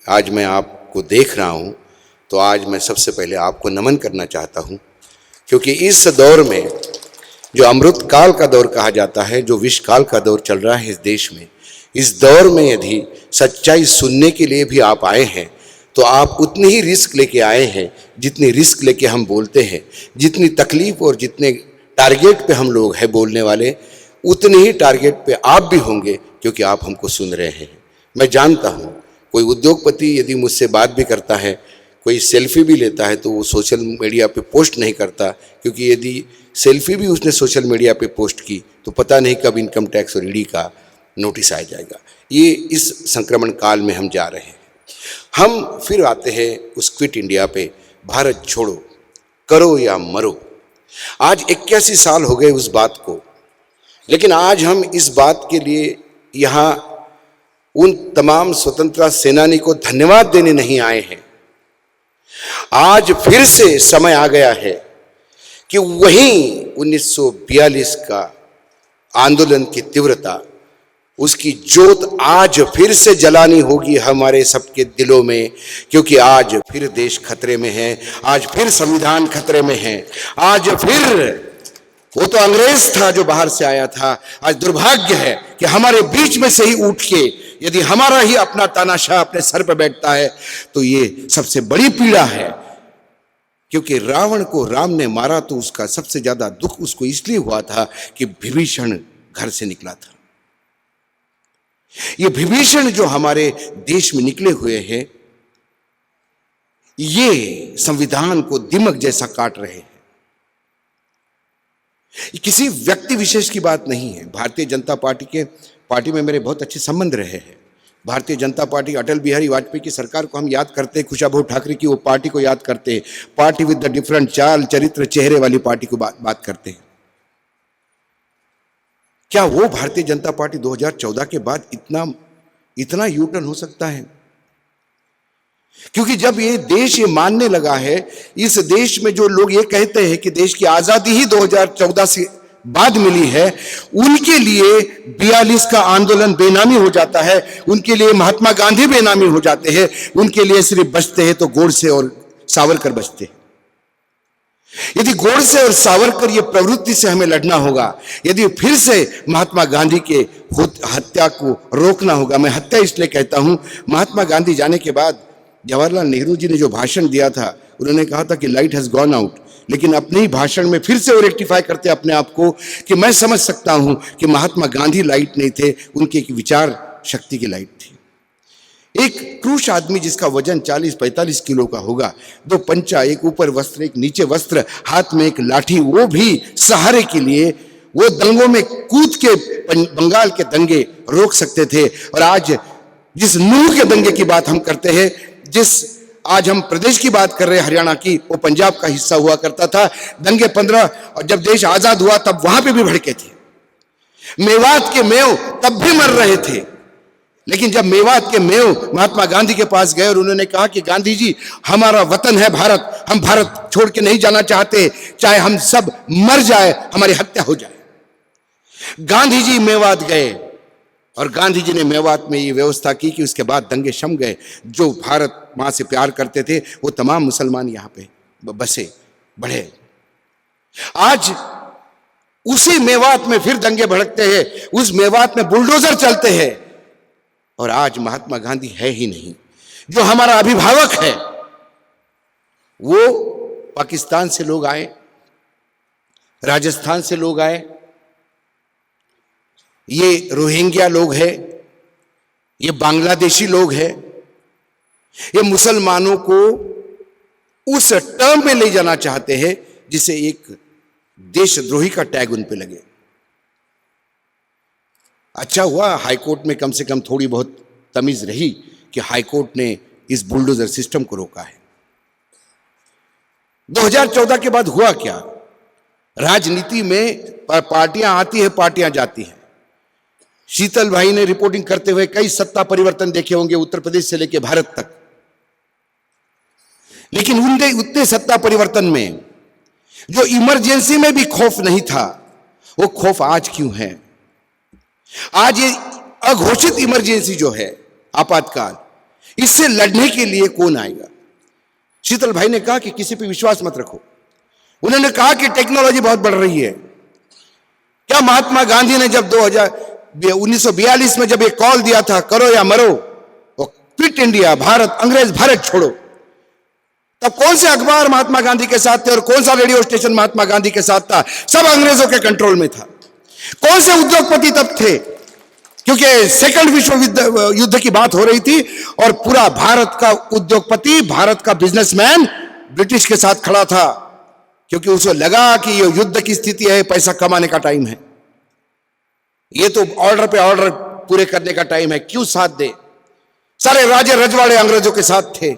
आज मैं आपको देख रहा हूँ तो आज मैं सबसे पहले आपको नमन करना चाहता हूँ, क्योंकि इस दौर में जो अमृत काल का दौर कहा जाता है, जो विष काल का दौर चल रहा है इस देश में, इस दौर में यदि सच्चाई सुनने के लिए भी आप आए हैं तो आप उतनी ही रिस्क लेके आए हैं जितनी रिस्क लेके हम बोलते हैं। जितनी तकलीफ और जितने टारगेट पे हम लोग हैं बोलने वाले, उतने ही टारगेट पे आप भी होंगे, क्योंकि आप हमको सुन रहे हैं। मैं जानता हूँ कोई उद्योगपति यदि मुझसे बात भी करता है, कोई सेल्फी भी लेता है, तो वो सोशल मीडिया पे पोस्ट नहीं करता, क्योंकि यदि सेल्फी भी उसने सोशल मीडिया पे पोस्ट की तो पता नहीं कब इनकम टैक्स और ईडी का नोटिस आ जाएगा। ये इस संक्रमण काल में हम जा रहे हैं। हम फिर आते हैं उस क्विट इंडिया पे, भारत छोड़ो, करो या मरो। आज 81 साल हो गए उस बात को, लेकिन आज हम इस बात के लिए यहाँ उन तमाम स्वतंत्रता सेनानी को धन्यवाद देने नहीं आए हैं। आज फिर से समय आ गया है कि वहीं 1942 का आंदोलन की तीव्रता, उसकी जोत आज फिर से जलानी होगी हमारे सबके दिलों में, क्योंकि आज फिर देश खतरे में है, आज फिर संविधान खतरे में है, आज फिर वो तो अंग्रेज था जो बाहर से आया था। आज दुर्भाग्य है कि हमारे बीच में से ही उठ के यदि हमारा ही अपना तानाशाह अपने सर पर बैठता है तो ये सबसे बड़ी पीड़ा है। क्योंकि रावण को राम ने मारा तो उसका सबसे ज्यादा दुख उसको इसलिए हुआ था कि विभीषण घर से निकला था। ये विभीषण जो हमारे देश में निकले हुए हैं, ये संविधान को दिमक जैसा काट रहे हैं। किसी व्यक्ति विशेष की बात नहीं है। भारतीय जनता पार्टी में मेरे बहुत अच्छे संबंध रहे हैं। भारतीय जनता पार्टी, अटल बिहारी वाजपेयी की सरकार को हम याद करते हैं, कुशाभाऊ ठाकरे की वो पार्टी को याद करते हैं, पार्टी विद द डिफरेंट चाल चरित्र चेहरे वाली पार्टी को बात करते हैं। क्या वो भारतीय जनता पार्टी 2014 के बाद इतना यू टर्न हो सकता है? क्योंकि जब ये देश ये मानने लगा है, इस देश में जो लोग ये कहते हैं कि देश की आजादी ही 2014 से बाद मिली है, उनके लिए 42 का आंदोलन बेनामी हो जाता है, उनके लिए महात्मा गांधी बेनामी हो जाते हैं, उनके लिए सिर्फ बचते हैं तो गोडसे और सावरकर बचते हैं। यदि गोडसे और सावरकर ये प्रवृत्ति से हमें लड़ना होगा, यदि फिर से महात्मा गांधी के हत्या को रोकना होगा। मैं हत्या इसलिए कहता हूं, महात्मा गांधी जाने के बाद जवाहरलाल नेहरू जी ने जो भाषण दिया था, उन्होंने कहा था कि लाइट हैज गॉन आउट, लेकिन अपने ही भाषण में फिर से वो रेक्टिफाई करते अपने आप को कि मैं समझ सकता हूं कि महात्मा गांधी लाइट नहीं थे, उनके एक विचार शक्ति की लाइट थी। एक क्रूश आदमी जिसका वजन 40-45 किलो का होगा, 2 पंचा, एक ऊपर वस्त्र एक नीचे वस्त्र, हाथ में एक लाठी, वो भी सहारे के लिए वो दंगों में कूद के बंगाल के दंगे रोक सकते थे। और आज जिस नूह के दंगे की बात हम करते हैं, आज हम प्रदेश की बात कर रहे हैं हरियाणा की, वो पंजाब का हिस्सा हुआ करता था। दंगे 15, और जब देश आजाद हुआ तब वहां पे भी भड़के थे। मेवात के मेव तब भी मर रहे थे, लेकिन जब मेवात के मेव महात्मा गांधी के पास गए और उन्होंने कहा कि गांधी जी, हमारा वतन है भारत, हम भारत छोड़ के नहीं जाना चाहते, चाहे हम सब मर जाए, हमारी हत्या हो जाए। गांधी जी मेवात गए और गांधी जी ने मेवात में ये व्यवस्था की कि उसके बाद दंगे शम गए। जो भारत मां से प्यार करते थे वो तमाम मुसलमान यहां पे बसे बढ़े। आज उसी मेवात में फिर दंगे भड़कते हैं, उस मेवात में बुलडोजर चलते हैं, और आज महात्मा गांधी है ही नहीं। जो हमारा अभिभावक है, वो पाकिस्तान से लोग आए, राजस्थान से लोग आए, ये रोहिंग्या लोग हैं, ये बांग्लादेशी लोग हैं, ये मुसलमानों को उस टर्म में ले जाना चाहते हैं जिसे एक देशद्रोही का टैग उन पे लगे। अच्छा हुआ हाईकोर्ट में कम से कम थोड़ी बहुत तमीज रही कि हाईकोर्ट ने इस बुलडोजर सिस्टम को रोका है। 2014 के बाद हुआ क्या? राजनीति में पार्टियां आती है, पार्टियां जाती हैं। शीतल भाई ने रिपोर्टिंग करते हुए कई सत्ता परिवर्तन देखे होंगे, उत्तर प्रदेश से लेकर भारत तक, लेकिन उतने सत्ता परिवर्तन में जो इमरजेंसी में भी खौफ नहीं था, वो खौफ आज क्यों है? आज ये अघोषित इमरजेंसी जो है, आपातकाल, इससे लड़ने के लिए कौन आएगा? शीतल भाई ने कहा कि किसी पे विश्वास मत रखो। उन्होंने कहा कि टेक्नोलॉजी बहुत बढ़ रही है। क्या महात्मा गांधी ने जब 1942 में जब एक कॉल दिया था, करो या मरो, वो क्विट इंडिया, भारत, अंग्रेज भारत छोड़ो, तब कौन से अखबार महात्मा गांधी के साथ थे और कौन सा रेडियो स्टेशन महात्मा गांधी के साथ था? सब अंग्रेजों के कंट्रोल में था। कौन से उद्योगपति तब थे? क्योंकि सेकंड विश्व युद्ध की बात हो रही थी और पूरा भारत का उद्योगपति, भारत का बिजनेसमैन ब्रिटिश के साथ खड़ा था, क्योंकि उसे लगा कि ये युद्ध की स्थिति है, पैसा कमाने का टाइम है, ये तो ऑर्डर पे ऑर्डर पूरे करने का टाइम है, क्यों साथ दे? सारे राजे रजवाड़े अंग्रेजों के साथ थे,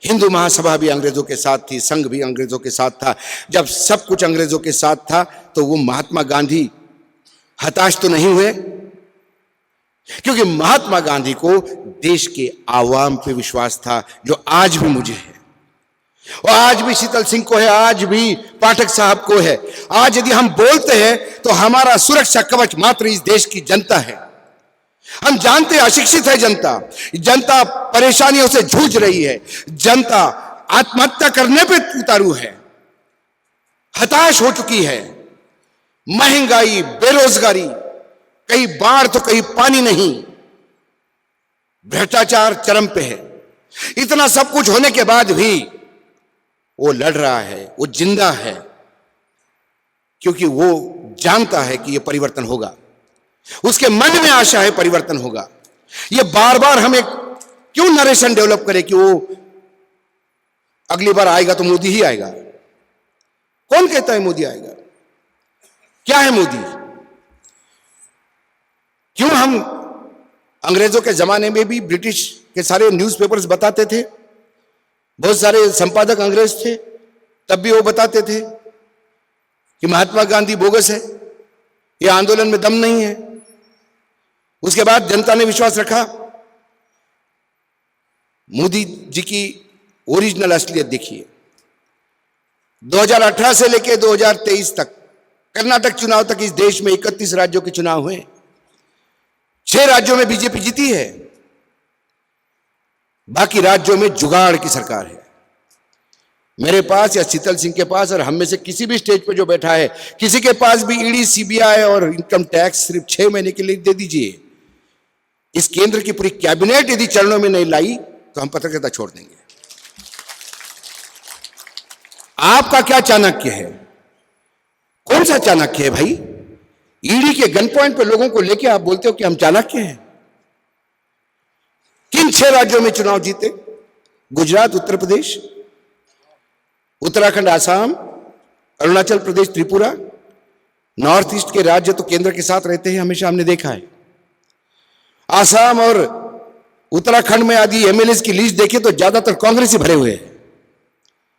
हिंदू महासभा भी अंग्रेजों के साथ थी, संघ भी अंग्रेजों के साथ था। जब सब कुछ अंग्रेजों के साथ था तो वो महात्मा गांधी हताश तो नहीं हुए, क्योंकि महात्मा गांधी को देश के आवाम पे विश्वास था, जो आज भी मुझे है और आज भी शीतल सिंह को है, आज भी पाठक साहब को है। आज यदि हम बोलते हैं तो हमारा सुरक्षा कवच मात्र इस देश की जनता है। हम जानते हैं अशिक्षित है जनता, जनता परेशानियों से जूझ रही है, जनता आत्महत्या करने पे उतारू है, हताश हो चुकी है। महंगाई, बेरोजगारी, कहीं बाढ़ तो कहीं पानी नहीं, भ्रष्टाचार चरम पे है। इतना सब कुछ होने के बाद भी वो लड़ रहा है, वो जिंदा है, क्योंकि वो जानता है कि ये परिवर्तन होगा, उसके मन में आशा है परिवर्तन होगा। ये बार बार हमें क्यों नरेशन डेवलप करे कि वो अगली बार आएगा तो मोदी ही आएगा? कौन कहता है मोदी आएगा? क्या है मोदी? क्यों हम अंग्रेजों के जमाने में भी ब्रिटिश के सारे न्यूज़पेपर्स बताते थे, बहुत सारे संपादक अंग्रेज थे, तब भी वो बताते थे कि महात्मा गांधी बोगस है, ये आंदोलन में दम नहीं है। उसके बाद जनता ने विश्वास रखा। मोदी जी की ओरिजिनल असलियत देखिए। 2018 से लेकर 2023 तक, कर्नाटक चुनाव तक इस देश में 31 राज्यों के चुनाव हुए, 6 राज्यों में बीजेपी जीती है, बाकी राज्यों में जुगाड़ की सरकार है। मेरे पास या शीतल सिंह के पास और हम में से किसी भी स्टेज पे जो बैठा है, किसी के पास भी ईडी, सीबीआई और इनकम टैक्स सिर्फ 6 महीने के लिए दे दीजिए। इस केंद्र की पूरी कैबिनेट यदि चरणों में नहीं लाई तो हम पत्रकारिता छोड़ देंगे। आपका क्या चाणक्य है? कौन सा चाणक्य है भाई? ईडी के गन पॉइंट पे लोगों को लेके आप बोलते हो कि हम चाणक्य हैं। किन 6 राज्यों में चुनाव जीते? गुजरात, उत्तर प्रदेश, उत्तराखंड, आसाम, अरुणाचल प्रदेश, त्रिपुरा। नॉर्थ ईस्ट के राज्य तो केंद्र के साथ रहते हैं, हमेशा हमने देखा है। आसाम और उत्तराखंड में आदि एमएलए की लिस्ट देखें तो ज्यादातर कांग्रेस ही भरे हुए हैं।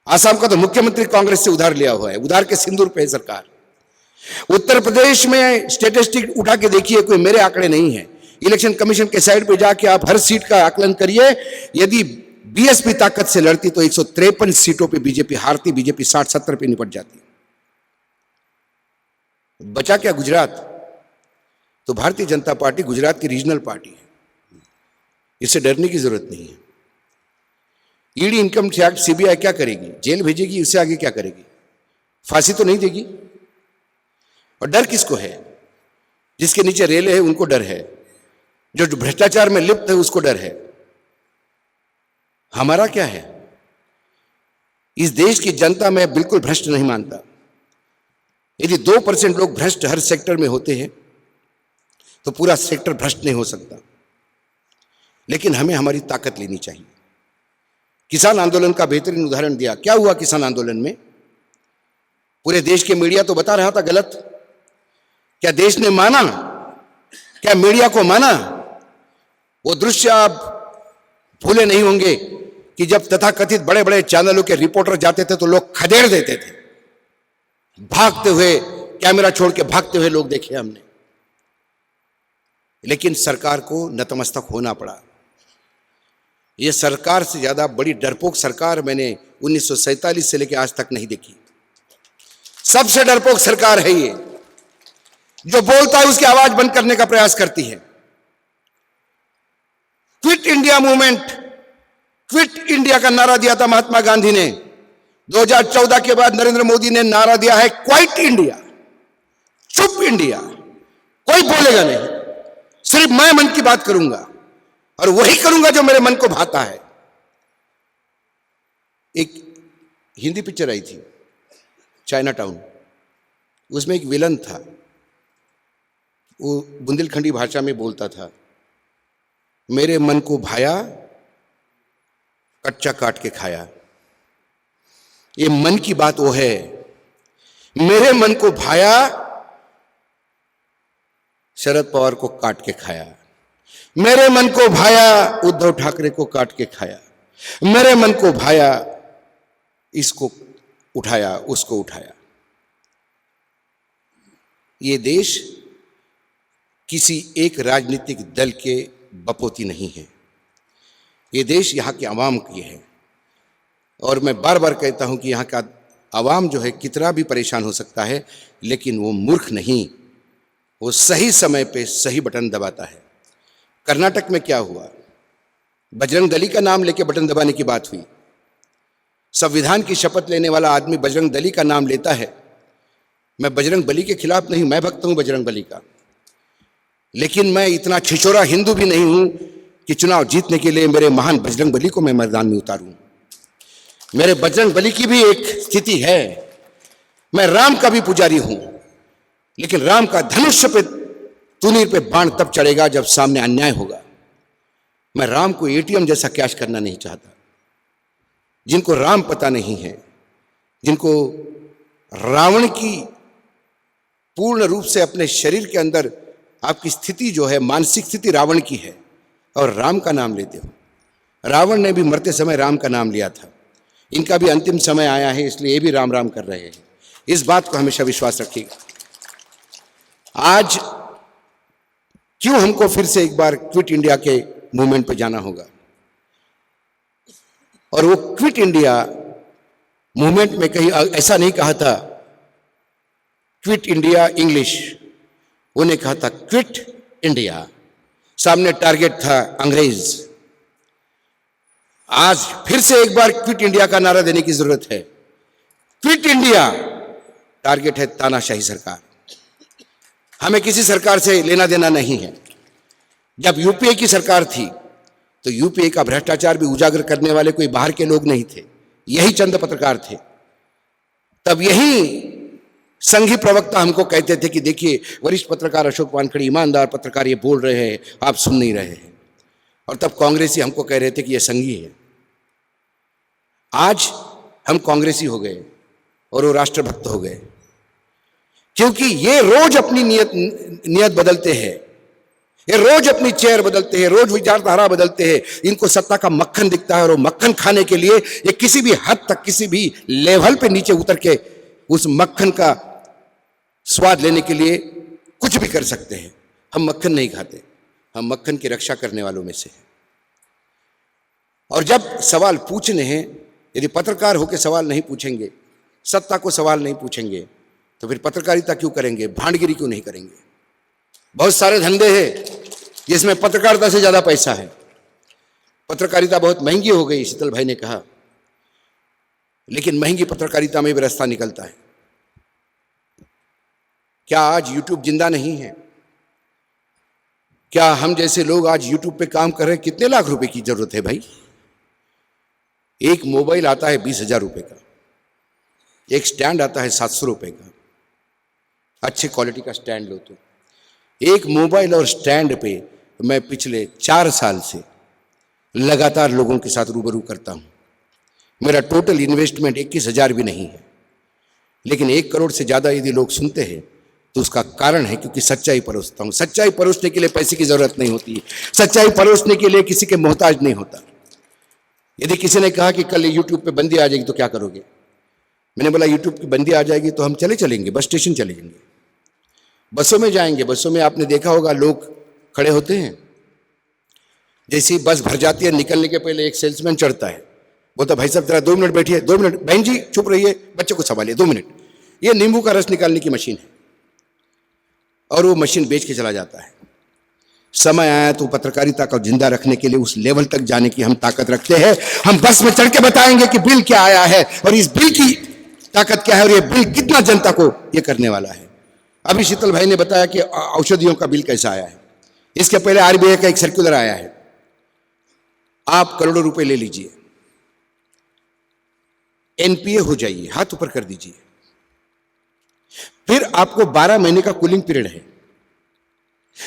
आसाम का तो मुख्यमंत्री कांग्रेस से उधार लिया हुआ है, उधार के सिंदूर पे है सरकार। उत्तर प्रदेश में स्टेटिस्टिक उठा के देखिए, कोई मेरे आंकड़े नहीं है, इलेक्शन कमीशन के साइड पे जाके आप हर सीट का आकलन करिए। यदि बीएसपी ताकत से लड़ती तो 153 सीटों पे बीजेपी हारती, बीजेपी 60-70 पे निपट जाती। बचा क्या गुजरात? तो भारतीय जनता पार्टी गुजरात की रीजनल पार्टी है, इससे डरने की जरूरत नहीं है। ईडी, इनकम टैक्स, सीबीआई क्या करेगी? जेल भेजेगी, उससे आगे क्या करेगी? फांसी तो नहीं देगी। और डर किसको है? जिसके नीचे रेले है उनको डर है, जो भ्रष्टाचार में लिप्त है उसको डर है। हमारा क्या है? इस देश की जनता में बिल्कुल भ्रष्ट नहीं मानता। यदि 2% लोग भ्रष्ट हर सेक्टर में होते हैं तो पूरा सेक्टर भ्रष्ट नहीं हो सकता। लेकिन हमें हमारी ताकत लेनी चाहिए। किसान आंदोलन का बेहतरीन उदाहरण दिया। क्या हुआ किसान आंदोलन में? पूरे देश के मीडिया तो बता रहा था गलत। क्या देश ने माना? क्या मीडिया को माना? वो दृश्य आप भूले नहीं होंगे कि जब तथाकथित बड़े बड़े चैनलों के रिपोर्टर जाते थे तो लोग खदेड़ देते थे, भागते हुए, कैमरा छोड़ के भागते हुए लोग देखे हमने। लेकिन सरकार को नतमस्तक होना पड़ा। यह सरकार से ज्यादा बड़ी डरपोक सरकार मैंने 1947 से लेकर आज तक नहीं देखी। सबसे डरपोक सरकार है ये, जो बोलता है उसकी आवाज बंद करने का प्रयास करती है। Quit India movement, quit India का नारा दिया था महात्मा गांधी ने। 2014 के बाद नरेंद्र मोदी ने नारा दिया है क्वाइट इंडिया, चुप इंडिया, कोई बोलेगा नहीं, सिर्फ मैं मन की बात करूंगा और वही करूंगा जो मेरे मन को भाता है। एक हिंदी पिक्चर आई थी चाइना टाउन, उसमें एक विलन था, वो बुंदेलखंडी भाषा में बोलता था, मेरे मन को भाया कच्चा काट के खाया। ये मन की बात वो है, मेरे मन को भाया शरद पवार को काट के खाया, मेरे मन को भाया उद्धव ठाकरे को काट के खाया, मेरे मन को भाया इसको उठाया उसको उठाया। ये देश किसी एक राजनीतिक दल के बपोती नहीं है, ये देश यहाँ के आवाम की है। और मैं बार बार कहता हूं कि यहाँ का आवाम जो है कितना भी परेशान हो सकता है, लेकिन वो मूर्ख नहीं, वो सही समय पे सही बटन दबाता है। कर्नाटक में क्या हुआ, बजरंग दली का नाम लेके बटन दबाने की बात हुई। संविधान की शपथ लेने वाला आदमी बजरंग दली का नाम लेता है। मैं बजरंग बली के खिलाफ नहीं, मैं भक्त हूं बजरंग बली का, लेकिन मैं इतना छिछोरा हिंदू भी नहीं हूं कि चुनाव जीतने के लिए मेरे महान बजरंग बली को मैं मैदान में उतारूं। मेरे बजरंग बली की भी एक स्थिति है। मैं राम का भी पुजारी हूं, लेकिन राम का धनुष्य पे तुनीर पे बाण तब चढ़ेगा जब सामने अन्याय होगा। मैं राम को एटीएम जैसा कैश करना नहीं चाहता। जिनको राम पता नहीं है, जिनको रावण की पूर्ण रूप से अपने शरीर के अंदर आपकी स्थिति जो है, मानसिक स्थिति रावण की है, और राम का नाम लेते हो। रावण ने भी मरते समय राम का नाम लिया था। इनका भी अंतिम समय आया है, इसलिए ये भी राम राम कर रहे हैं। इस बात को हमेशा विश्वास रखिएगा। आज क्यों हमको फिर से एक बार क्विट इंडिया के मूवमेंट पर जाना होगा, और वो क्विट इंडिया मूवमेंट में कहीं ऐसा नहीं कहा था क्विट इंडिया इंग्लिश, उन्हें कहा था क्विट इंडिया। सामने टारगेट था अंग्रेज। आज फिर से एक बार क्विट इंडिया का नारा देने की जरूरत है। क्विट इंडिया, टारगेट है तानाशाही सरकार। हमें किसी सरकार से लेना देना नहीं है। जब यूपीए की सरकार थी तो यूपीए का भ्रष्टाचार भी उजागर करने वाले कोई बाहर के लोग नहीं थे, यही चंद पत्रकार थे। तब यही संघी प्रवक्ता हमको कहते थे कि देखिए वरिष्ठ पत्रकार अशोक वानखड़े ईमानदार पत्रकार ये बोल रहे हैं, आप सुन नहीं रहे हैं। और तब कांग्रेसी हमको कह रहे थे कि ये संघी है। आज हम कांग्रेसी हो गए और वो राष्ट्रभक्त हो गए, क्योंकि ये रोज अपनी नियत बदलते हैं, ये रोज अपनी चेयर बदलते हैं, रोज विचारधारा बदलते हैं। इनको सत्ता का मक्खन दिखता है और वो मक्खन खाने के लिए ये किसी भी हद तक, किसी भी लेवल पे नीचे उतर के उस मक्खन का स्वाद लेने के लिए कुछ भी कर सकते हैं। हम मक्खन नहीं खाते, हम मक्खन की रक्षा करने वालों में से हैं। और जब सवाल पूछने हैं, यदि पत्रकार होकर सवाल नहीं पूछेंगे, सत्ता को सवाल नहीं पूछेंगे, तो फिर पत्रकारिता क्यों करेंगे, भांडगिरी क्यों नहीं करेंगे। बहुत सारे धंधे हैं जिसमें पत्रकारिता से ज्यादा पैसा है। पत्रकारिता बहुत महंगी हो गई, शीतल भाई ने कहा, लेकिन महंगी पत्रकारिता में भी रास्ता निकलता है। क्या आज यूट्यूब जिंदा नहीं है? क्या हम जैसे लोग आज यूट्यूब पे काम कर रहे हैं? कितने लाख रुपए की जरूरत है भाई? एक मोबाइल आता है 20,000 रुपए का, एक स्टैंड आता है 700 रुपए का। अच्छे क्वालिटी का स्टैंड लो तो। एक मोबाइल और स्टैंड पे मैं पिछले 4 साल से लगातार लोगों के साथ रूबरू करता हूं। मेरा टोटल इन्वेस्टमेंट 21,000 भी नहीं है, लेकिन 1 करोड़ से ज्यादा यदि लोग सुनते हैं तो उसका कारण है क्योंकि सच्चाई परोसता हूं। सच्चाई परोसने के लिए पैसे की जरूरत नहीं होती, सच्चाई परोसने के लिए किसी के मोहताज नहीं होता। यदि किसी ने कहा कि कल यूट्यूब पे बंदी आ जाएगी तो क्या करोगे? मैंने बोला यूट्यूब की बंदी आ जाएगी तो हम चलेंगे, बस स्टेशन चले जाएंगे, बसों में जाएंगे। बसों में आपने देखा होगा लोग खड़े होते हैं, जैसे ही बस भर जाती है निकलने के पहले एक सेल्समैन चढ़ता है, बोलता भाई साहब जरा 2 मिनट बैठिए, 2 मिनट, बहन जी चुप रहिए, बच्चे को संभालिए 2 मिनट। ये नींबू का रस निकालने की मशीन है और वो मशीन बेच के चला जाता है। समय आया तो पत्रकारिता को जिंदा रखने के लिए उस लेवल तक जाने की हम ताकत रखते हैं। हम बस में चढ़ के बताएंगे कि बिल क्या आया है और इस बिल की ताकत क्या है और ये बिल कितना जनता को ये करने वाला है। अभी शीतल भाई ने बताया कि औषधियों का बिल कैसा आया है। इसके पहले आरबीआई का एक सर्कुलर आया है, आप करोड़ों रुपए ले लीजिए, एनपीए हो जाइए, हाथ ऊपर कर दीजिए, फिर आपको 12 महीने का कूलिंग पीरियड है।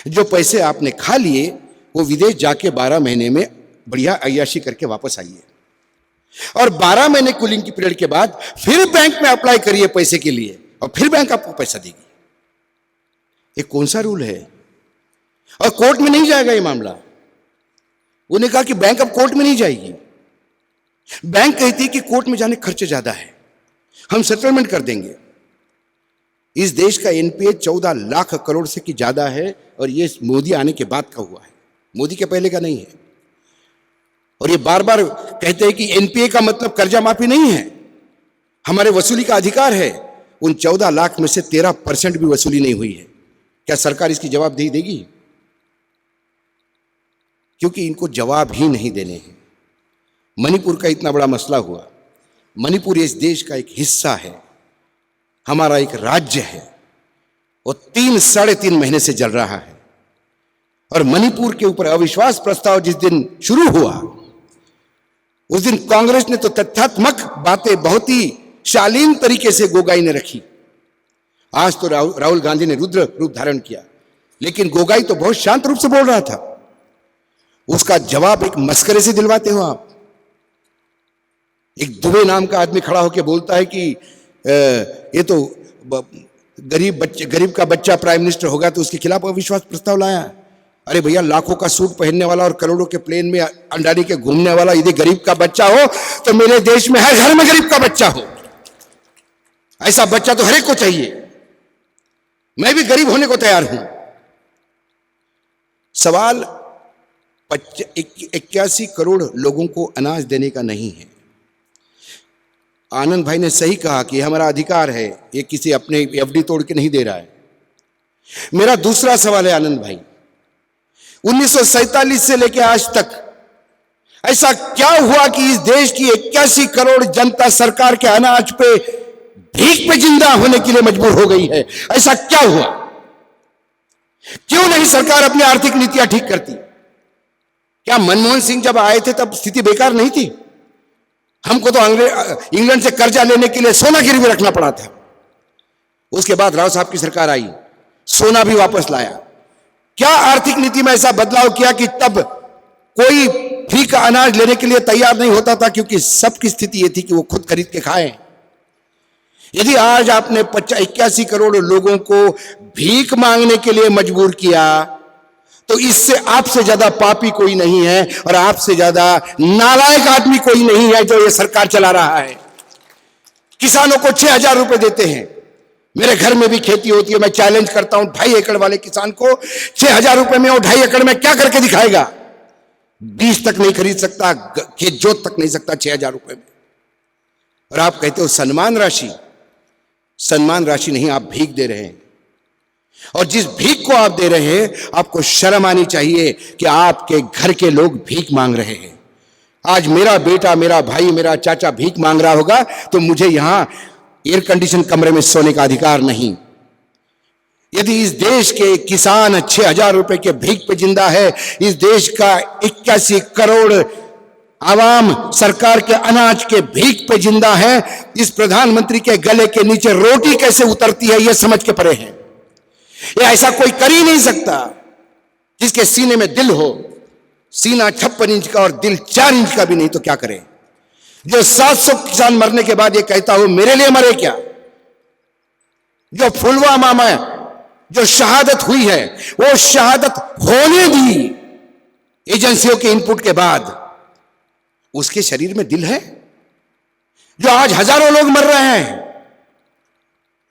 जो पैसे आपने खा लिए वो विदेश जाके 12 महीने में बढ़िया अय्याशी करके वापस आइए और 12 महीने कूलिंग की पीरियड के बाद फिर बैंक में अप्लाई करिए पैसे के लिए और फिर बैंक आपको पैसा देगी। ये कौन सा रूल है? और कोर्ट में नहीं जाएगा ये मामला। उन्होंने कहा कि बैंक अब कोर्ट में नहीं जाएगी। बैंक कहती है कि कोर्ट में जाने खर्चे ज्यादा है, हम सेटलमेंट कर देंगे। इस देश का एनपीए 14 लाख करोड़ से की ज्यादा है और ये मोदी आने के बाद का हुआ है, मोदी के पहले का नहीं है। और ये बार बार कहते हैं कि एनपीए का मतलब कर्जा माफी नहीं है, हमारे वसूली का अधिकार है। उन 14 लाख में से 13% भी वसूली नहीं हुई है। क्या सरकार इसकी जवाबदेही देगी? क्योंकि इनको जवाब ही नहीं देने हैं। मणिपुर का इतना बड़ा मसला हुआ, मणिपुर इस देश का एक हिस्सा है, हमारा एक राज्य है, वो 3-3.5 महीने से जल रहा है। और मणिपुर के ऊपर अविश्वास प्रस्ताव जिस दिन शुरू हुआ उस दिन कांग्रेस ने तो तथ्यात्मक बातें बहुत ही शालीन तरीके से गोगाई ने रखी। आज तो राहुल गांधी ने रुद्र रूप धारण किया, लेकिन गोगाई तो बहुत शांत रूप से बोल रहा था। उसका जवाब एक मस्करे से दिलवाते हो आप। एक दुबे नाम का आदमी खड़ा होकर बोलता है कि ये तो गरीब का बच्चा प्राइम मिनिस्टर होगा तो उसके खिलाफ अविश्वास प्रस्ताव लाया। अरे भैया, लाखों का सूट पहनने वाला और करोड़ों के प्लेन में अंडारी के घूमने वाला यदि गरीब का बच्चा हो तो मेरे देश में हर घर में गरीब का बच्चा हो। ऐसा बच्चा तो हर एक को चाहिए। मैं भी गरीब होने को तैयार हूं। सवाल 81 करोड़ लोगों को अनाज देने का नहीं है। आनंद भाई ने सही कहा कि हमारा अधिकार है, ये किसी अपने एफडी तोड़ के नहीं दे रहा है। मेरा दूसरा सवाल है आनंद भाई, 1947 से लेकर आज तक ऐसा क्या हुआ कि इस देश की 81 करोड़ जनता सरकार के अनाज पे भीख पे जिंदा होने के लिए मजबूर हो गई है? ऐसा क्या हुआ? क्यों नहीं सरकार अपनी आर्थिक नीतियां ठीक करती? क्या मनमोहन सिंह जब आए थे तब स्थिति बेकार नहीं थी? हमको तो इंग्लैंड से कर्जा लेने के लिए सोना गिरवी रखना पड़ा था। उसके बाद राव साहब की सरकार आई, सोना भी वापस लाया। क्या आर्थिक नीति में ऐसा बदलाव किया कि तब कोई फ्री का अनाज लेने के लिए तैयार नहीं होता था, क्योंकि सबकी स्थिति यह थी कि वो खुद खरीद के खाएं। यदि आज आपने 81 करोड़ लोगों को भीख मांगने के लिए मजबूर किया तो इससे आपसे ज्यादा पापी कोई नहीं है और आपसे ज्यादा नालायक आदमी कोई नहीं है जो ये सरकार चला रहा है। किसानों को 6,000 रुपए देते हैं। मेरे घर में भी खेती होती है, मैं चैलेंज करता हूं 2.5 एकड़ वाले किसान को 6,000 रुपए में वो 2.5 एकड़ में क्या करके दिखाएगा? बीज तक नहीं खरीद सकता, खेत जोत तक नहीं सकता 6,000 रुपए में। और आप कहते हो सम्मान राशि। सम्मान राशि नहीं, आप भीख दे रहे हैं। और जिस भीख को आप दे रहे हैं, आपको शर्म आनी चाहिए कि आपके घर के लोग भीख मांग रहे हैं। आज मेरा बेटा, मेरा भाई, मेरा चाचा भीख मांग रहा होगा तो मुझे यहां एयर कंडीशन कमरे में सोने का अधिकार नहीं। यदि इस देश के किसान 6,000 रुपए के भीख पे जिंदा है, इस देश का 81 करोड़ आवाम सरकार के अनाज के भीख पे जिंदा है, इस प्रधानमंत्री के गले के नीचे रोटी कैसे उतरती है यह समझ के परे है। ये ऐसा कोई कर ही नहीं सकता जिसके सीने में दिल हो। सीना 56 इंच का और दिल 4 इंच का भी नहीं तो क्या करे? जो 700 किसान मरने के बाद ये कहता हो मेरे लिए मरे क्या? जो पुलवामा में जो शहादत हुई है वो शहादत होने दी एजेंसियों के इनपुट के बाद, उसके शरीर में दिल है? जो आज हजारों लोग मर रहे हैं।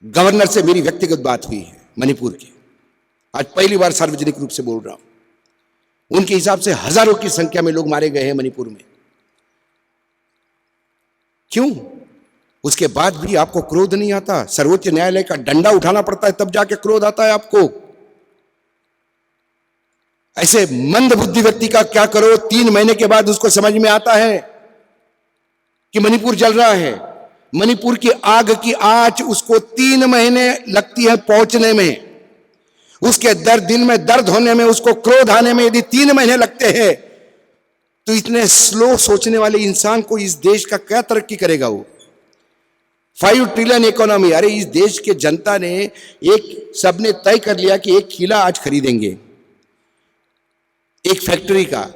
गवर्नर से मेरी व्यक्तिगत बात हुई है मणिपुर की, आज पहली बार सार्वजनिक रूप से बोल रहा हूं। उनके हिसाब से हजारों की संख्या में लोग मारे गए हैं मणिपुर में। क्यों? उसके बाद भी आपको क्रोध नहीं आता? सर्वोच्च न्यायालय का डंडा उठाना पड़ता है तब जाके क्रोध आता है आपको। ऐसे मंद बुद्धि व्यक्ति का क्या करो, 3 महीने के बाद उसको समझ में आता है कि मणिपुर जल रहा है। मणिपुर की आग की आंच उसको 3 महीने लगती है पहुंचने में, उसके दिल में दर्द होने में, उसको क्रोध आने में यदि 3 महीने लगते हैं, तो इतने स्लो सोचने वाले इंसान को इस देश का क्या तरक्की करेगा वो? 5 ट्रिलियन इकोनॉमी, अरे इस देश के जनता ने सबने तय कर लिया कि एक किला आज खरीदेंगे एक फैक्ट्री का,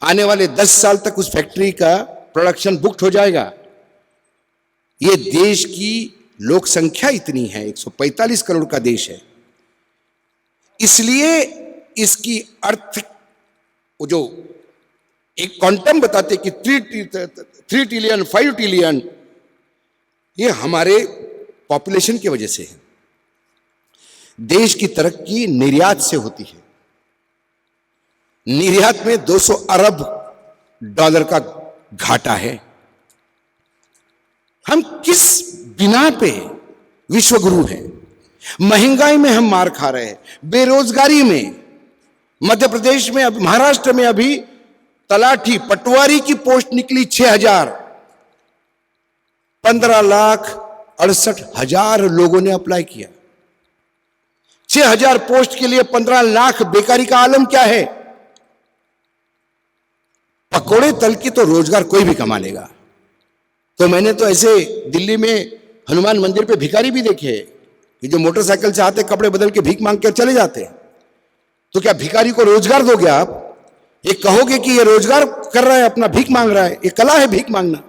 आने वाले 10 साल तक उस फैक्ट्री का प्रोडक्शन बुक्ड हो जाएगा। ये देश की लोक संख्या इतनी है, 145 करोड़ का देश है, इसलिए इसकी अर्थ जो एक क्वांटम बताते कि 3 ट्रिलियन 5 ट्रिलियन, ये हमारे पॉपुलेशन की वजह से है। देश की तरक्की निर्यात से होती है। निर्यात में 200 अरब डॉलर का घाटा है। हम किस बिना पे विश्वगुरु हैं? महंगाई में हम मार खा रहे हैं, बेरोजगारी में। मध्य प्रदेश में, महाराष्ट्र में अभी तलाठी पटवारी की पोस्ट निकली 6000, 15,68,000 लोगों ने अप्लाई किया। 6000 पोस्ट के लिए 15 लाख बेकारी का आलम क्या है? पकोड़े तल की तो रोजगार कोई भी कमा लेगा। तो मैंने तो ऐसे दिल्ली में हनुमान मंदिर पे भिखारी भी देखे कि जो मोटरसाइकिल से आते कपड़े बदल के भीख मांग कर चले जाते हैं। तो क्या भिखारी को रोजगार दोगे आप? ये कहोगे कि ये रोजगार कर रहा है, अपना भीख मांग रहा है? ये कला है भीख मांगना,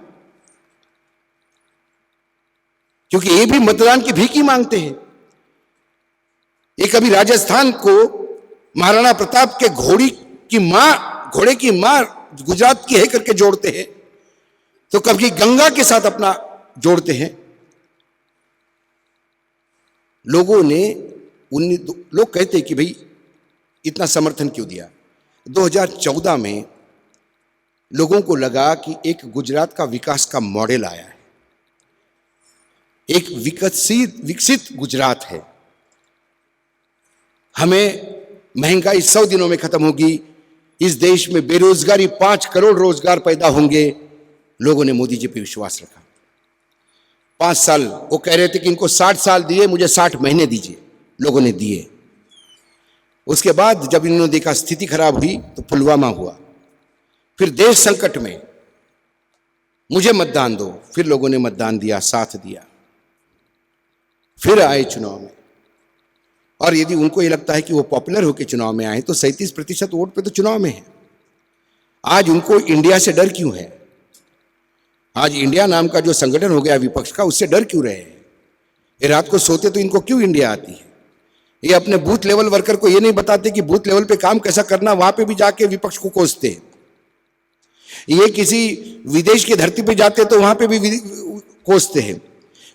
क्योंकि ये भी मतदान की भीख ही मांगते हैं। ये कभी राजस्थान को महाराणा प्रताप के घोड़े की मां गुजरात की है करके जोड़ते हैं, तो कभी गंगा के साथ अपना जोड़ते हैं। लोग कहते हैं कि भाई इतना समर्थन क्यों दिया? 2014 में लोगों को लगा कि एक गुजरात का विकास का मॉडल आया है, एक विकसित गुजरात है। हमें महंगाई 100 दिनों में खत्म होगी, इस देश में बेरोजगारी 5 करोड़ रोजगार पैदा होंगे। लोगों ने मोदी जी पे विश्वास रखा। 5 साल वो कह रहे थे कि इनको 60 साल दिए, मुझे 60 महीने दीजिए, लोगों ने दिए। उसके बाद जब इन्होंने देखा स्थिति खराब हुई तो पुलवामा हुआ, फिर देश संकट में, मुझे मतदान दो, फिर लोगों ने मतदान दिया, साथ दिया, फिर आए चुनाव में। और यदि उनको ये लगता है कि वो पॉपुलर होकर चुनाव में आए तो 37% वोट पे तो चुनाव में है। आज उनको इंडिया से डर क्यों है? आज इंडिया नाम का जो संगठन हो गया विपक्ष का, उससे डर क्यों रहे हैं? ये रात को सोते तो इनको क्यों इंडिया आती है? ये अपने बूथ लेवल वर्कर को ये नहीं बताते कि बूथ लेवल पे काम कैसा करना, वहां पे भी जाके विपक्ष को कोसते हैं। ये किसी विदेश की धरती पे जाते तो वहां पे भी कोसते हैं।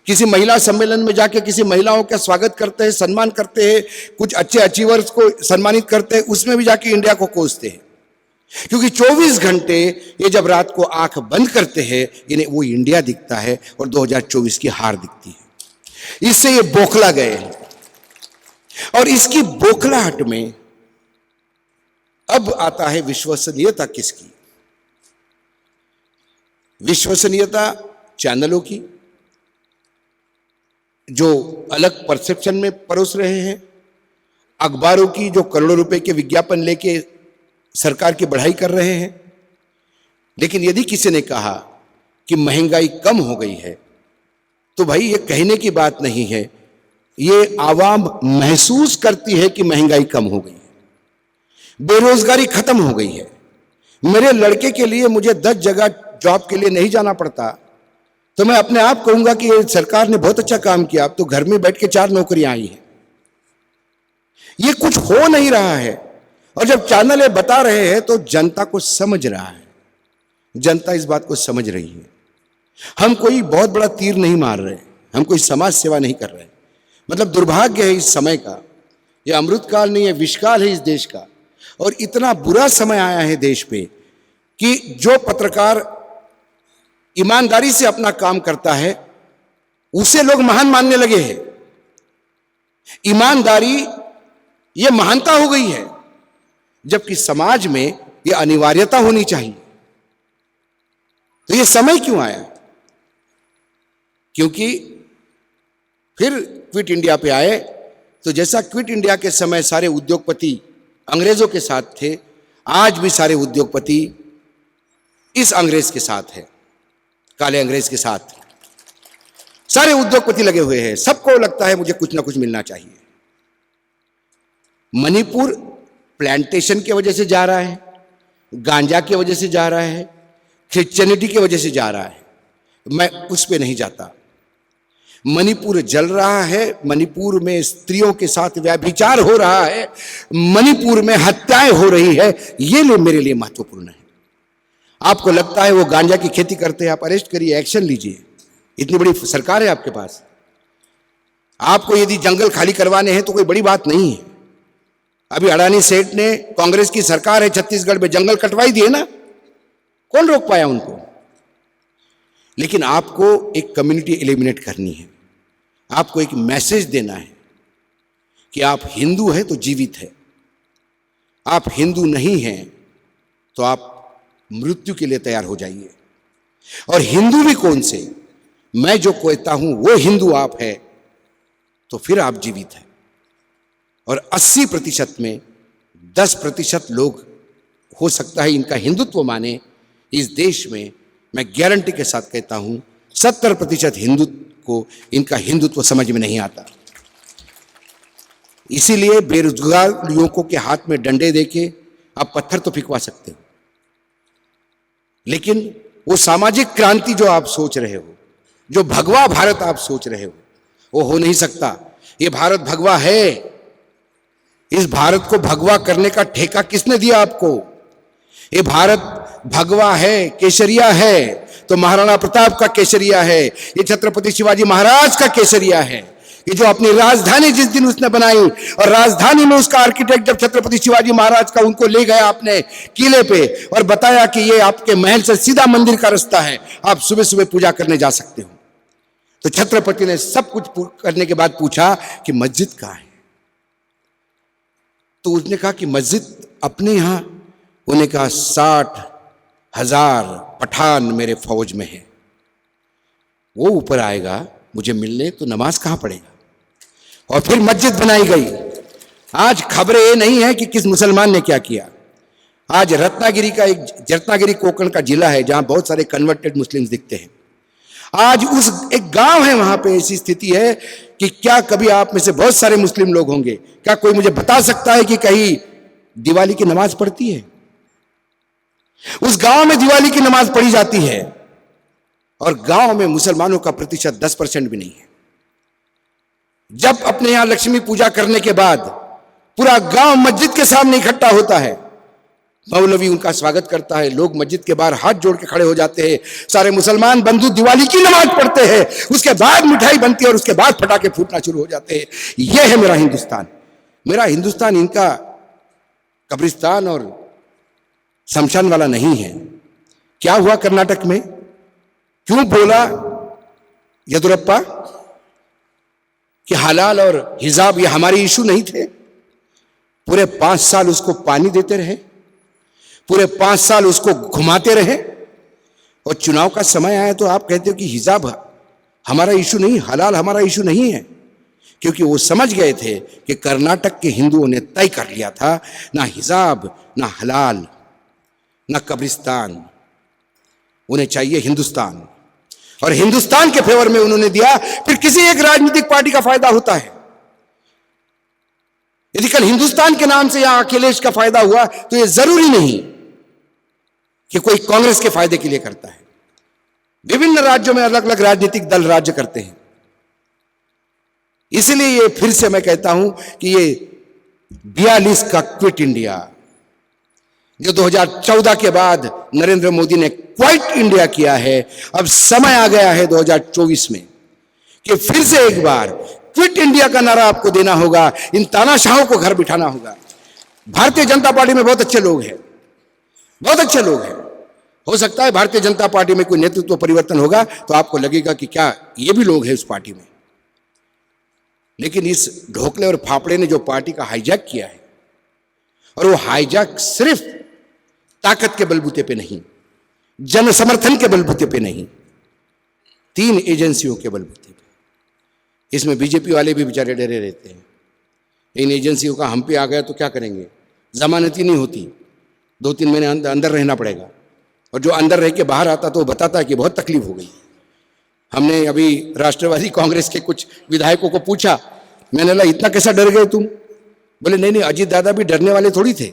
किसी महिला सम्मेलन में जाके किसी महिलाओं का स्वागत करते हैं, सम्मान करते हैं, कुछ अच्छे अचीवर्स को सम्मानित करते हैं, उसमें भी जाके इंडिया को कोसते हैं। क्योंकि 24 घंटे ये जब रात को आंख बंद करते हैं, इन्हें वो इंडिया दिखता है और 2024 की हार दिखती है। इससे ये बौखला गए हैं। और इसकी बौखलाहट में अब आता है विश्वसनीयता किसकी? विश्वसनीयता चैनलों की, जो अलग परसेप्शन में परोस रहे हैं, अखबारों की जो करोड़ों रुपए के विज्ञापन लेके सरकार की बढ़ाई कर रहे हैं। लेकिन यदि किसी ने कहा कि महंगाई कम हो गई है, तो भाई ये कहने की बात नहीं है, ये आवाम महसूस करती है कि महंगाई कम हो गई है, बेरोजगारी खत्म हो गई है। मेरे लड़के के लिए मुझे 10 जगह जॉब के लिए नहीं जाना पड़ता, तो मैं अपने आप कहूंगा कि सरकार ने बहुत अच्छा काम किया। अब तो घर में बैठ के 4 नौकरियां आई हैं। ये कुछ हो नहीं रहा है, और जब चैनल ये बता रहे हैं तो जनता को समझ रहा है, जनता इस बात को समझ रही है। हम कोई बहुत बड़ा तीर नहीं मार रहे, हम कोई समाज सेवा नहीं कर रहे। मतलब दुर्भाग्य है इस समय का, यह अमृतकाल नहीं है, विषकाल है इस देश का। और इतना बुरा समय आया है देश पे कि जो पत्रकार ईमानदारी से अपना काम करता है उसे लोग महान मानने लगे हैं। ईमानदारी ये महानता हो गई है। जबकि समाज में यह अनिवार्यता होनी चाहिए। तो यह समय क्यों आया? क्योंकि फिर क्विट इंडिया पे आए, तो जैसा क्विट इंडिया के समय सारे उद्योगपति अंग्रेजों के साथ थे, आज भी सारे उद्योगपति इस अंग्रेज के साथ है, काले अंग्रेज के साथ सारे उद्योगपति लगे हुए हैं। सबको लगता है मुझे कुछ ना कुछ मिलना चाहिए। मणिपुर प्लांटेशन की वजह से जा रहा है, गांजा की वजह से जा रहा है, क्रिश्चियनिटी की वजह से जा रहा है। मैं उस पे नहीं जाता। मणिपुर जल रहा है, मणिपुर में स्त्रियों के साथ व्यभिचार हो रहा है, मणिपुर में हत्याएं हो रही है, ये मेरे लिए महत्वपूर्ण है। आपको लगता है वो गांजा की खेती करते हैं, आप अरेस्ट करिए, एक्शन लीजिए, इतनी बड़ी सरकार है आपके पास। आपको यदि जंगल खाली करवाने हैं तो कोई बड़ी बात नहीं है। अभी अडानी सेठ ने, कांग्रेस की सरकार है छत्तीसगढ़ में, जंगल कटवाई दिए ना, कौन रोक पाया उनको? लेकिन आपको एक कम्युनिटी एलिमिनेट करनी है, आपको एक मैसेज देना है कि आप हिंदू हैं तो जीवित है, आप हिंदू नहीं हैं तो आप मृत्यु के लिए तैयार हो जाइए। और हिंदू भी कौन से, मैं जो कहता हूं वो हिंदू आप है, तो फिर आप जीवित हैं। और 80% में 10% लोग हो सकता है इनका हिंदुत्व माने इस देश में। मैं गारंटी के साथ कहता हूं 70% हिंदू को इनका हिंदुत्व समझ में नहीं आता। इसीलिए बेरोजगार युवकों के हाथ में डंडे देके आप पत्थर तो फिकवा सकते हो, लेकिन वो सामाजिक क्रांति जो आप सोच रहे हो, जो भगवा भारत आप सोच रहे हो नहीं सकता। ये भारत भगवा है। इस भारत को भगवा करने का ठेका किसने दिया आपको? ये भारत भगवा है, केसरिया है तो महाराणा प्रताप का केसरिया है, ये छत्रपति शिवाजी महाराज का केसरिया है। ये जो अपनी राजधानी जिस दिन उसने बनाई, और राजधानी में उसका आर्किटेक्ट जब छत्रपति शिवाजी महाराज का उनको ले गया अपने किले पे और बताया कि ये आपके महल से सीधा मंदिर का रास्ता है, आप सुबह सुबह पूजा करने जा सकते हो। तो छत्रपति ने सब कुछ करने के बाद पूछा कि मस्जिद कहाँ है? तो उसने कहा कि मस्जिद अपने यहां। उन्होंने कहा 60,000 पठान मेरे फौज में है, वो ऊपर आएगा मुझे मिलने, तो नमाज कहां पड़ेगा? और फिर मस्जिद बनाई गई। आज खबरें ये नहीं है कि किस मुसलमान ने क्या किया। आज रत्नागिरी कोंकण का जिला है जहां बहुत सारे कन्वर्टेड मुस्लिम्स दिखते हैं। आज उस एक गांव है, वहां पे ऐसी स्थिति है कि क्या कभी आप में से बहुत सारे मुस्लिम लोग होंगे, क्या कोई मुझे बता सकता है कि कहीं दिवाली की नमाज पढ़ती है? उस गांव में दिवाली की नमाज पढ़ी जाती है और गांव में मुसलमानों का प्रतिशत 10% भी नहीं है। जब अपने यहां लक्ष्मी पूजा करने के बाद पूरा गांव मस्जिद के सामने इकट्ठा होता है, मौलवी उनका स्वागत करता है, लोग मस्जिद के बाहर हाथ जोड़ के खड़े हो जाते हैं, सारे मुसलमान बंधु दिवाली की नमाज पढ़ते हैं, उसके बाद मिठाई बनती है और उसके बाद पटाखे फूटना शुरू हो जाते हैं। यह है मेरा हिंदुस्तान। मेरा हिंदुस्तान इनका कब्रिस्तान और शमशान वाला नहीं है। क्या हुआ कर्नाटक में? क्यों बोला येदुरप्पा कि हलाल और हिजाब ये हमारे इशू नहीं थे? पूरे 5 साल उसको पानी देते रहे, पूरे 5 साल उसको घुमाते रहे, और चुनाव का समय आया तो आप कहते हो कि हिजाब हमारा इशू नहीं, हलाल हमारा इशू नहीं है। क्योंकि वो समझ गए थे कि कर्नाटक के हिंदुओं ने तय कर लिया था, ना हिजाब, ना हलाल, ना कब्रिस्तान, उन्हें चाहिए हिंदुस्तान। और हिंदुस्तान के फेवर में उन्होंने दिया। फिर किसी एक राजनीतिक पार्टी का फायदा होता है। यदि कल हिंदुस्तान के नाम से या अखिलेश का फायदा हुआ तो यह जरूरी नहीं कि कोई कांग्रेस के फायदे के लिए करता है। विभिन्न राज्यों में अलग अलग राजनीतिक दल राज्य करते हैं। इसलिए ये फिर से मैं कहता हूं कि ये 42 का क्विट इंडिया जो 2014 के बाद नरेंद्र मोदी ने क्वाइट इंडिया किया है, अब समय आ गया है 2024 में कि फिर से एक बार क्विट इंडिया का नारा आपको देना होगा। इन तानाशाहों को घर बिठाना होगा। भारतीय जनता पार्टी में बहुत अच्छे लोग हैं, बहुत अच्छे लोग हैं। हो सकता है भारतीय जनता पार्टी में कोई नेतृत्व परिवर्तन होगा तो आपको लगेगा कि क्या ये भी लोग हैं उस पार्टी में। लेकिन इस ढोकले और फाफड़े ने जो पार्टी का हाईजैक किया है, और वो हाईजैक सिर्फ ताकत के बलबूते पे नहीं, जन समर्थन के बलबूते पे नहीं, 3 एजेंसियों के बलबूते पे। इसमें बीजेपी वाले भी बेचारे डरे रहते हैं, इन एजेंसियों का हम पे आ गया तो क्या करेंगे, जमानत ही नहीं होती, 2-3 महीने अंदर रहना पड़ेगा। और जो अंदर रह के बाहर आता तो वो बताता है कि बहुत तकलीफ हो गई। हमने अभी राष्ट्रवादी कांग्रेस के कुछ विधायकों को पूछा, मैंने बोला इतना कैसा डर गए तुम? बोले नहीं नहीं, अजीत दादा भी डरने वाले थोड़ी थे,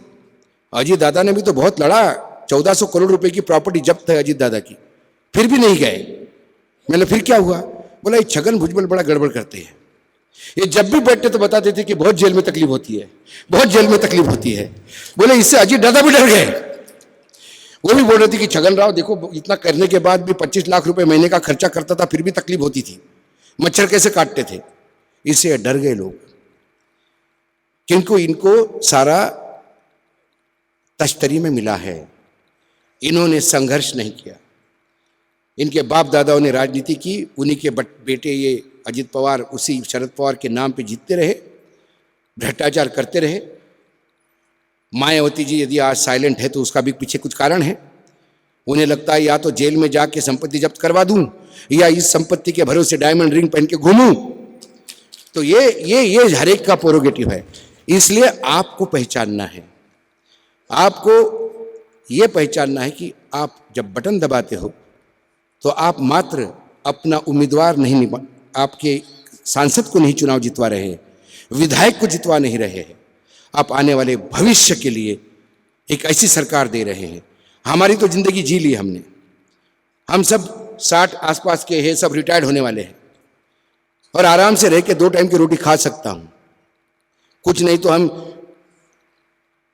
अजीत दादा ने भी तो बहुत लड़ा, 1400 करोड़ रुपए की प्रॉपर्टी जब्त है अजीत दादा की, फिर भी नहीं गए। मैंने फिर क्या हुआ? बोला ये छगन भुजबल बड़ा गड़बड़ करते हैं, ये जब भी बैठते तो बताते थे कि बहुत जेल में तकलीफ होती है, बहुत जेल में तकलीफ होती है। बोले इससे अजीत दादा भी डर गए। वो भी बोल रहे थे कि छगन राव देखो इतना करने के बाद भी 25 लाख रुपए महीने का खर्चा करता था, फिर भी तकलीफ होती थी, मच्छर कैसे काटते थे। इससे डर गए लोग, क्योंकि इनको सारा तश्तरी में मिला है, इन्होंने संघर्ष नहीं किया, इनके बाप दादाओं ने राजनीति की, उन्हीं के बेटे ये अजित पवार उसी शरद पवार के नाम पे जीतते रहे, भ्रष्टाचार करते रहे। मायावती जी यदि आज साइलेंट है तो उसका भी पीछे कुछ कारण है। उन्हें लगता है या तो जेल में जाके संपत्ति जब्त करवा दूं या इस संपत्ति के भरोसे डायमंड रिंग पहन के घूमूं। तो ये हर एक का प्रोरोगेटिव है। इसलिए आपको पहचानना है, आपको ये पहचानना है कि आप जब बटन दबाते हो तो आप मात्र अपना उम्मीदवार नहीं, आपके सांसद को नहीं चुनाव जितवा रहे हैं, विधायक को जितवा नहीं रहे हैं, आप आने वाले भविष्य के लिए एक ऐसी सरकार दे रहे हैं। हमारी तो जिंदगी जी ली हमने, हम सब 60 आसपास के हैं, सब रिटायर्ड होने वाले हैं और आराम से रह के 2 टाइम की रोटी खा सकता हूं। कुछ नहीं तो हम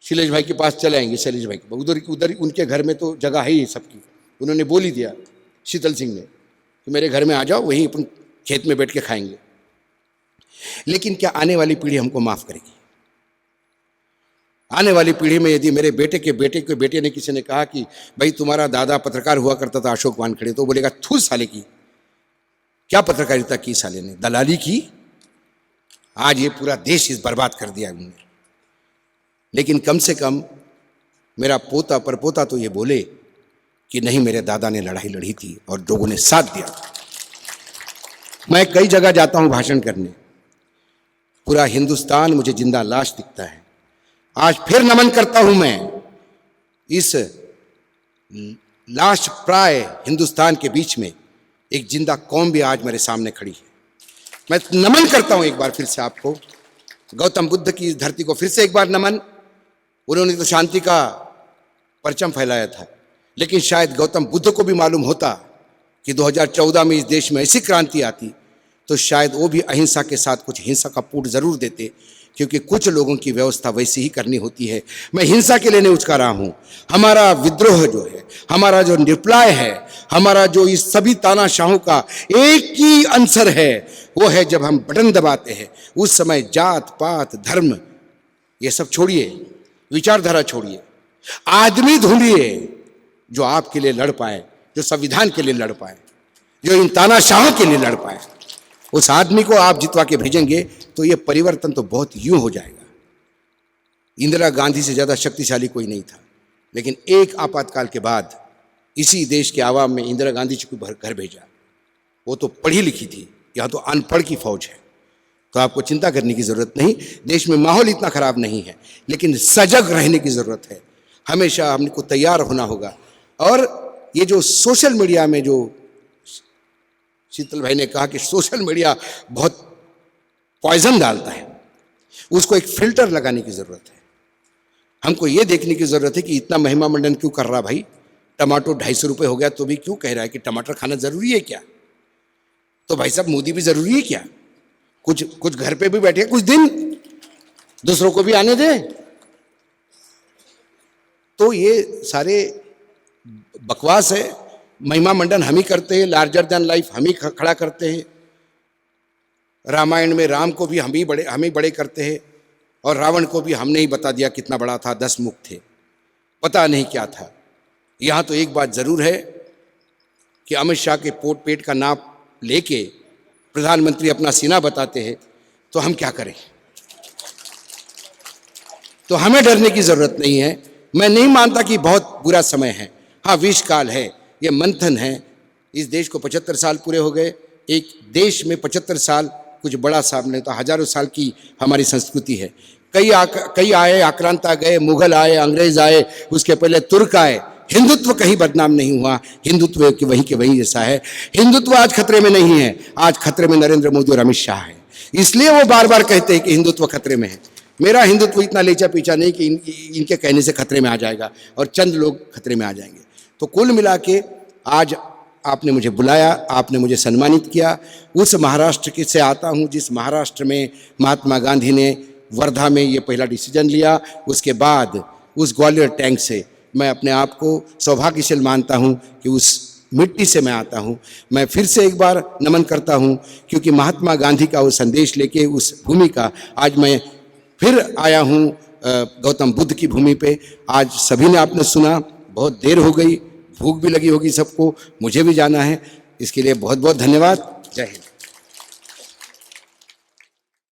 शैलेश भाई के पास चले आएंगे, शैलेश भाई के उधर उनके घर में तो जगह है ही सबकी। उन्होंने बोल ही दिया शीतल सिंह ने कि मेरे घर में आ जाओ, वहीं अपन खेत में बैठ के खाएंगे। लेकिन क्या आने वाली पीढ़ी हमको माफ करेगी? आने वाली पीढ़ी में यदि मेरे बेटे के बेटे ने किसी ने कहा कि भाई तुम्हारा दादा पत्रकार हुआ करता था अशोक वानखेड़े, तो बोलेगा थू साले की, क्या पत्रकारिता की साले ने, दलाली की। आज ये पूरा देश इस बर्बाद कर दिया उन्होंने। लेकिन कम से कम मेरा पोता परपोता तो ये बोले कि नहीं, मेरे दादा ने लड़ाई लड़ी थी और लोगों ने साथ दिया। मैं कई जगह जाता हूं भाषण करने, पूरा हिंदुस्तान मुझे जिंदा लाश दिखता है। आज फिर नमन करता हूं मैं इस लाश प्राय हिंदुस्तान के बीच में एक जिंदा कौम भी आज मेरे सामने खड़ी है। मैं नमन करता हूं एक बार फिर से आपको, गौतम बुद्ध की इस धरती को फिर से एक बार नमन। उन्होंने तो शांति का परचम फैलाया था, लेकिन शायद गौतम बुद्ध को भी मालूम होता कि 2014 में इस देश में ऐसी क्रांति आती तो शायद वो भी अहिंसा के साथ कुछ हिंसा का पूट जरूर देते, क्योंकि कुछ लोगों की व्यवस्था वैसी ही करनी होती है। मैं हिंसा के लिए नहीं उचका रहा हूं। हमारा विद्रोह जो है, हमारा जो रिप्लाई है, हमारा जो इस सभी तानाशाहों का एक ही आंसर है, वो है जब हम बटन दबाते हैं उस समय जात पात धर्म ये सब छोड़िए, विचारधारा छोड़िए, आदमी ढूंढिए जो आपके लिए लड़ पाए, जो संविधान के लिए लड़ पाए, जो इन तानाशाहों के लिए लड़ पाए। उस आदमी को आप जितवा के भेजेंगे तो ये परिवर्तन तो बहुत यूं हो जाएगा। इंदिरा गांधी से ज्यादा शक्तिशाली कोई नहीं था, लेकिन एक आपातकाल के बाद इसी देश के आवाम में इंदिरा गांधी जी को घर भेजा। वो तो पढ़ी लिखी थी, यहाँ तो अनपढ़ की फौज है। तो आपको चिंता करने की जरूरत नहीं, देश में माहौल इतना खराब नहीं है, लेकिन सजग रहने की जरूरत है। हमेशा हमको तैयार होना होगा। और ये जो सोशल मीडिया में, जो शीतल भाई ने कहा कि सोशल मीडिया बहुत पॉइजन डालता है, उसको एक फिल्टर लगाने की जरूरत है। हमको ये देखने की जरूरत है कि इतना महिमा मंडन क्यों कर रहा भाई। टमाटो 250 रुपये हो गया तो भी क्यों कह रहा है कि टमाटर खाना जरूरी है क्या? तो भाई साहब मोदी भी जरूरी है क्या? कुछ घर पे भी बैठे कुछ दिन, दूसरों को भी आने दे। तो ये सारे बकवास है। महिमा मंडन हम ही करते हैं, लार्जर देन लाइफ हम ही खड़ा करते हैं। रामायण में राम को भी हम ही बड़े करते हैं, और रावण को भी हमने ही बता दिया कितना बड़ा था, 10 मुख थे, पता नहीं क्या था। यहाँ तो एक बात जरूर है कि अमित शाह के पेट का नाप लेके प्रधानमंत्री अपना सीना बताते हैं, तो हम क्या करें? तो हमें डरने की जरूरत नहीं है। मैं नहीं मानता कि बहुत बुरा समय है, हाँ विष काल है, ये मंथन है। इस देश को 75 साल पूरे हो गए। एक देश में 75 साल कुछ बड़ा सामने, तो हजारों साल की हमारी संस्कृति है। कई आए, आक्रांता गए, मुगल आए, अंग्रेज आए, उसके पहले तुर्क आए। हिंदुत्व कहीं बदनाम नहीं हुआ, हिंदुत्व के वहीं जैसा है। हिंदुत्व आज खतरे में नहीं है, आज खतरे में नरेंद्र मोदी और अमित शाह है। इसलिए वो बार बार कहते हैं कि हिंदुत्व खतरे में है। मेरा हिंदुत्व इतना लेचा पीछा नहीं कि इनके कहने से खतरे में आ जाएगा और चंद लोग खतरे में आ जाएंगे। तो कुल मिला के आज आपने मुझे बुलाया, आपने मुझे सम्मानित किया। उस महाराष्ट्र से आता हूँ जिस महाराष्ट्र में महात्मा गांधी ने वर्धा में ये पहला डिसीजन लिया। उसके बाद उस ग्वालियर टैंक से मैं अपने आप को सौभाग्यशाली मानता हूँ कि उस मिट्टी से मैं आता हूँ। मैं फिर से एक बार नमन करता हूँ, क्योंकि महात्मा गांधी का वो संदेश लेके उस भूमि का आज मैं फिर आया हूँ गौतम बुद्ध की भूमि पे। आज सभी ने आपने सुना, बहुत देर हो गई, भूख भी लगी होगी सबको, मुझे भी जाना है। इसके लिए बहुत बहुत धन्यवाद। जय हिंद।